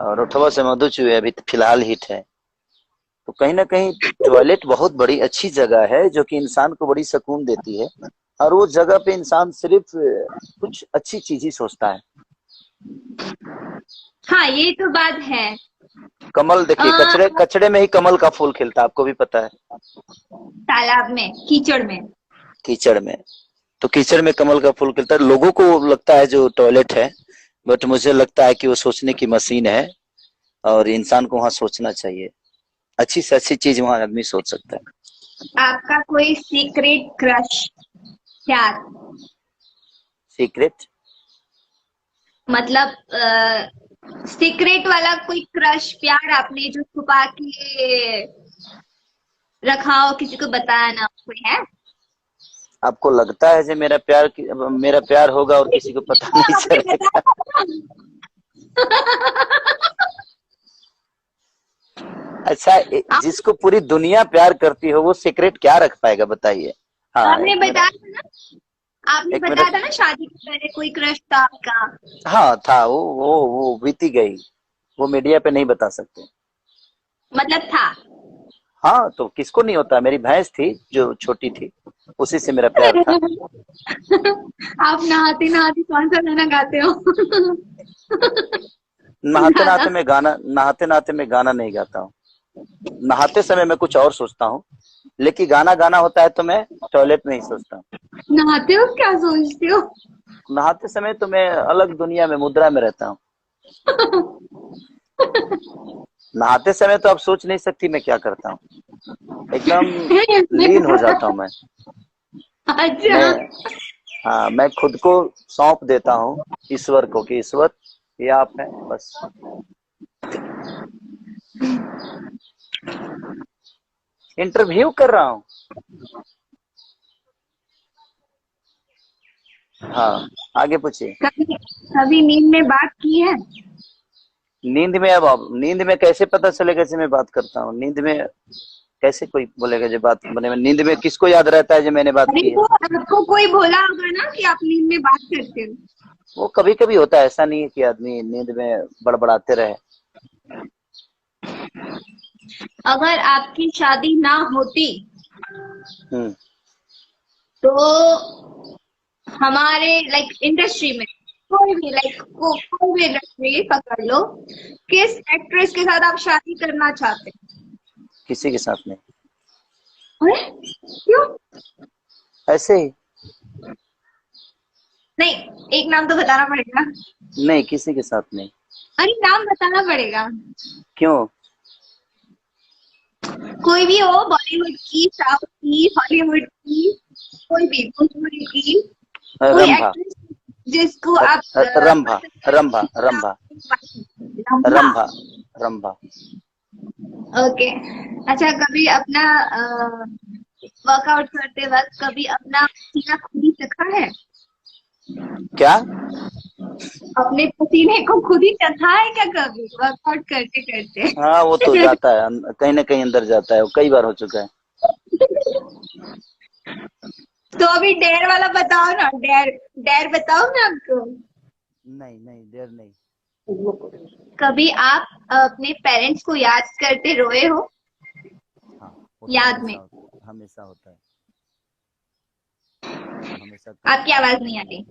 और उठवा से मधु चुए अभी फिलहाल हिट है। तो कहीं ना कहीं टॉयलेट बहुत बड़ी अच्छी जगह है, जो कि इंसान को बड़ी सुकून देती है, और वो जगह पे इंसान सिर्फ कुछ अच्छी चीज ही सोचता है। हाँ, ये तो बात है। कमल देखिए, कचड़े कचड़े में ही कमल का फूल खिलता है, आपको भी पता है। तालाब में, कीचड़ में। कीचड़ में, तो कीचड़ में कमल का फूल खिलता है। लोगों को लगता है जो टॉयलेट है, बट मुझे लगता है कि वो सोचने की मशीन है, और इंसान को वहां सोचना चाहिए। अच्छी से अच्छी चीज वहां आदमी सोच सकता है। आपका कोई सीक्रेट क्रश, प्यार? सीक्रेट? मतलब सीक्रेट वाला कोई क्रश, प्यार आपने जो छुपा के रखा हो, किसी को बताया ना, कोई है? आपको लगता है जो मेरा प्यार होगा और किसी को पता नहीं आपने चलेगा? बताया। अच्छा, जिसको पूरी दुनिया प्यार करती हो वो सीक्रेट क्या रख पाएगा, बताइए। हाँ आपने एक बताया मिनट, था ना, आपने एक बताया मिनट। था ना शादी के पहले कोई क्रश था आपका? हाँ था, वो बीती गई, वो मीडिया पे नहीं बता सकते। मतलब था? हाँ तो किसको नहीं होता, मेरी भैंस थी जो छोटी थी, उसी से मेरा प्यार था। आप नहाते नहाते कौन सा गाना गाते हो? गाना? नहाते नहाते मैं गाना नहीं गाता हूँ। नहाते समय मैं कुछ और सोचता हूँ, लेकिन गाना गाना होता है तो मैं टॉयलेट में ही सोचता हूँ। नहाते हो क्या सोचते हो? नहाते समय तो मैं अलग दुनिया में, मुद्रा में रहता हूँ। नहाते समय तो आप सोच नहीं सकती मैं क्या करता हूँ, एकदम लीन हो जाता हूँ मैं। अच्छा। मैं हाँ, मैं खुद को सौंप देता हूँ ईश्वर को, कि ईश्वर ये आप हैं बस। इंटरव्यू कर रहा हूँ। हाँ, आगे पूछिए। कभी कभी नींद में बात की है? नींद में? अब नींद में कैसे पता चलेगा कि मैं बात करता हूँ? नींद में कैसे कोई बोलेगा जो बात बने में? नींद में किसको याद रहता है जो मैंने बात अरे की है? तो आपको कोई बोला होगा ना कि आप नींद में बात करते हो। वो कभी कभी होता है, ऐसा नहीं है कि आदमी नींद में बड़बड़ाते रहे। अगर आपकी शादी ना होती हम्म। तो हमारे लाइक इंडस्ट्री में कोई भी कोई भी इंडस्ट्री पकड़ लो, किस एक्ट्रेस के साथ आप शादी करना चाहते किसी के साथ नहीं। हैं? क्यों? ऐसे ही। नहीं, एक नाम तो बताना पड़ेगा। नहीं, किसी के साथ नहीं। अरे नाम बताना पड़ेगा। क्यों? कोई भी हो, बॉलीवुड की, साउथ की, हॉलीवुड की, कोई भी, भोजपुरी की, कोई रंभा। एक्ट्रेस जिसको आप रंभा। रंभा। रंभा। रंभा। रंभा। रंभा। ओके। अच्छा, कभी अपना वर्कआउट करते वक्त कभी अपना पसीना खुद ही चखा है? क्या? अपने पसीने को खुद ही चखा है क्या कभी वर्कआउट करते करते? हाँ, वो तो जाता है कहीं ना कहीं अंदर जाता है, वो कई बार हो चुका है। तो अभी डेयर वाला बताओ ना, डेयर डेयर बताओ ना आपको। नहीं नहीं, देर नहीं। कभी आप अपने पेरेंट्स को याद करते रोए हो? हाँ, वो तो याद में? हमेशा होता है। हमेशा आपकी आवाज नहीं आती।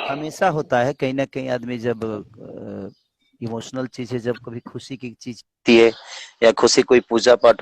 हमेशा होता है कहीं ना कहीं। आदमी जब इमोशनल चीजें, जब कभी खुशी की चीज होती है या खुशी कोई पूजा पाठ